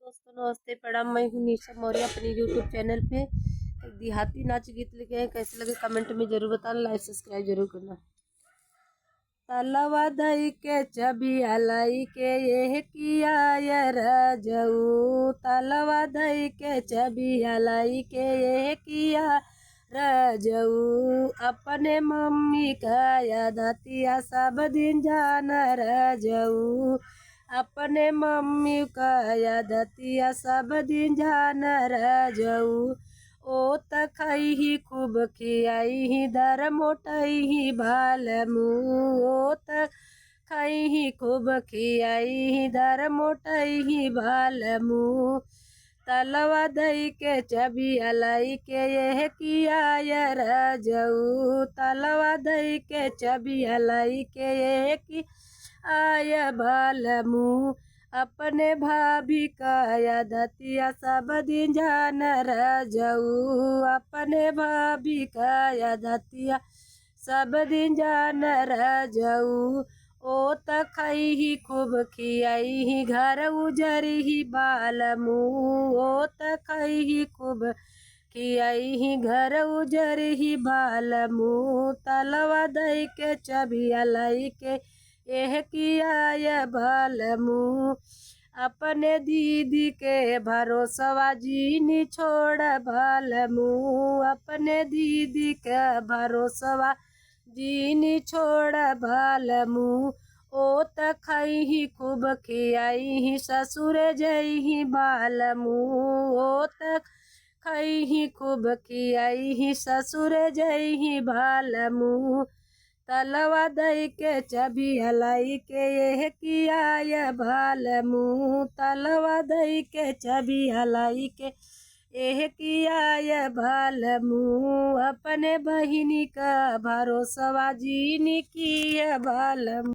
दोस्तों नमस्ते प्रणाम। मैं हूँ निशा मौर्य अपने यूट्यूब चैनल पे एक देहाती नाच गीत लेके आए। कैसे लगे कमेंट में जरूर बताना, लाइक सब्सक्राइब जरूर करना। तलवा दई के चबिया लाई के ये किया ये रजऊ, तलवा दई के चबिया लाई के ये किया रजऊ। अपने मम्मी का यादतिया सब दिन जाना रजऊ, अपने मम्मी का यादतिया सब दिन जाना रजऊ। ओ त खई खूब खियाई दर मोटई भाल मुँह, ओ त खई खूब खियाई दर मोटई भाल मुँह। तलवा दई के चबिया लाई के यह किया ये रजऊ, तलवा दई के चबिया लाई के यह की आय भाल मुँह। अपने भाभी का यादतिया सब दिन जान रजऊ, अपने भाभी का यादतिया सब दिन जान रजऊ। ओ त खई खूब खियाई घर उजरी बाल मुँह, ओ त खई खूब खियाई घर उजरी बाल मुँह। तलवा दई के चबिया लाई के एह किया ये बाल मुँह। अपने दीदी के भरोसवा जीनी छोड़ बाल मुँह, अपने दीदी के भरोसवा जीनी छोड़ बाल मुँह। ओ त खई खूब खियाई ससुर जई बाल मुँह, ओ त खई खूब खियाई ससुर जई बाल मुँह। तलवा दई के चबिया लाई के यह किया ये भाल मुँह, तलवा दई के चबिया लाई के एह किया ये भाल मुँह। अपने बहिनी का भरोसवा जीनी किया भाल मुँह।